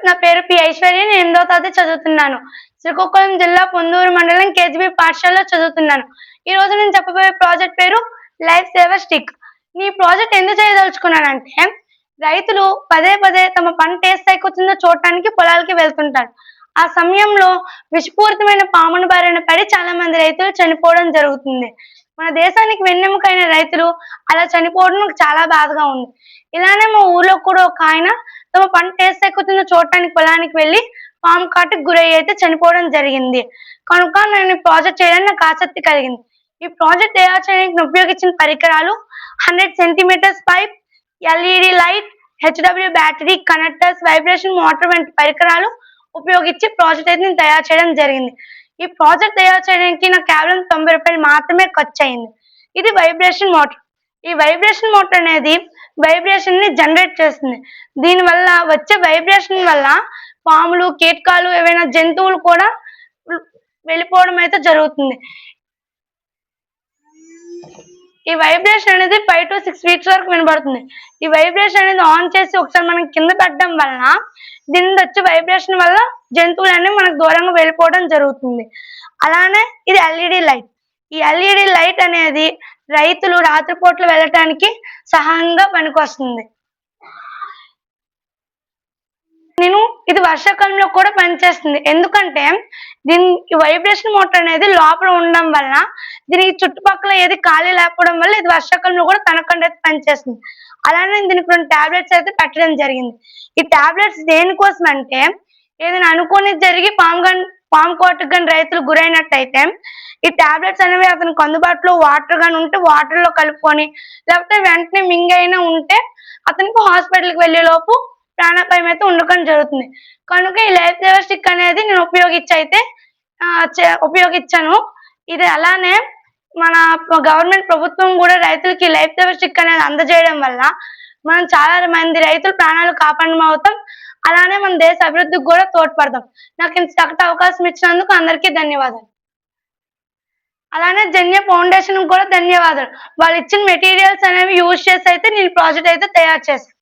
నా పేరు పి. ఐశ్వర్య. నేను 8వ తరగతి చదువుతున్నాను. శ్రీకాకుళం జిల్లా పొందూరు మండలం కేజీబీ పాఠశాలలో చదువుతున్నాను. ఈరోజు నేను చెప్పబోయే ప్రాజెక్ట్ పేరు లైఫ్ సేవర్ స్టిక్. ఈ ప్రాజెక్ట్ ఎందుకు చేయదలుచుకున్నానంటే, రైతులు పదే పదే తమ పంట ఏ స్థాయికి వచ్చిందో చూడటానికి పొలాలకి వెళ్తుంటారు. ఆ సమయంలో విషపూరితమైన పాముల బారిన పడి చాలా మంది రైతులు చనిపోవడం జరుగుతుంది. మన దేశానికి వెన్నెముకైన రైతులు అలా చనిపోవడం నాకు చాలా బాధగా ఉంది. ఇలానే మా ఊర్లో కూడా ఒక ఆయన తమ పంట ఏ స్థాయికి వచ్చిందో చూడటానికి పొలానికి వెళ్ళి పాము కాటుకు గురయ్యి అయితే చనిపోవడం జరిగింది. కనుక నేను ఈ ప్రాజెక్ట్ చేయడానికి నాకు ఆసక్తి కలిగింది. ఈ ప్రాజెక్ట్ తయారు చేయడానికి నేను ఉపయోగించిన పరికరాలు 100 centimetres pipe, LED light, HW battery, connectors, vibration motor వంటి పరికరాలు ఉపయోగించి ప్రాజెక్ట్ అయితే నేను తయారు చేయడం జరిగింది. ఈ ప్రాజెక్ట్ తయారు చేయడానికి నాకు కేవలం 90 రూపాయలు మాత్రమే ఖర్చు అయింది. ఇది వైబ్రేషన్ మోటార్. ఈ వైబ్రేషన్ మోటార్ అనేది వైబ్రేషన్ ని జనరేట్ చేస్తుంది. దీనివల్ల వచ్చే వైబ్రేషన్ వల్ల పాములు, కీటకాలు, ఏవైనా జంతువులు కూడా వెళ్ళిపోవడం అయితే జరుగుతుంది. ఈ వైబ్రేషన్ అనేది 5 to 6 ఫీట్స్ వరకు వినబడుతుంది. ఈ వైబ్రేషన్ అనేది ఆన్ చేసి ఒకసారి మనం కింద పెట్టడం వలన దీని నుండి వచ్చే వైబ్రేషన్ వల్ల జంతువులన్నీ మనకు దూరంగా వెళ్ళిపోవడం జరుగుతుంది. అలానే ఇది ఎల్ఈడి లైట్. ఈ ఎల్ఈడి లైట్ అనేది రైతులు రాత్రిపూట్ల వెళ్ళటానికి సహాయంగా పనికొస్తుంది. ఇది వర్షాకాలంలో కూడా పనిచేస్తుంది. ఎందుకంటే ఈ వైబ్రేషన్ మోటార్ అనేది లోపల ఉండడం వల్ల దీనికి చుట్టుపక్కల ఏది ఖాళీ లేకపోవడం వల్ల ఇది వర్షాకాలంలో కూడా తనకుండా అయితే పనిచేస్తుంది. అలానే దీనికి 2 టాబ్లెట్స్ అయితే పెట్టడం జరిగింది. ఈ టాబ్లెట్స్ దేనికోసం అంటే, ఏదైనా అనుకోని జరిగి పాము కాటుకు కానీ రైతులు గురైనట్టయితే ఈ టాబ్లెట్స్ అనేవి అతనికి అందుబాటులో వాటర్ గాని ఉంటే వాటర్ లో కలుపుకొని, లేకపోతే వెంటనే మింగైనా ఉంటే అతనికి హాస్పిటల్కి వెళ్లే లోపు ప్రాణాపాయం అయితే ఉండకుండా జరుగుతుంది. కనుక ఈ లైఫ్ సేవర్ స్టిక్ అనేది నేను ఉపయోగించాను. ఇది అలానే మన గవర్నమెంట్ ప్రభుత్వం కూడా రైతులకి లైఫ్ సేవర్ స్టిక్ అనేది అందజేయడం వల్ల మనం చాలా మంది రైతుల ప్రాణాలు కాపాడడం అవుతాం. అలానే మన దేశ అభివృద్ధికి కూడా తోడ్పడతాం. నాకు ఇంత చక్కటి అవకాశం ఇచ్చినందుకు అందరికీ ధన్యవాదాలు. అలానే జన్య ఫౌండేషన్ కూడా ధన్యవాదాలు. వాళ్ళు ఇచ్చిన మెటీరియల్స్ అనేవి యూజ్ చేసి అయితే నేను ప్రాజెక్ట్ అయితే తయారు చేశాను.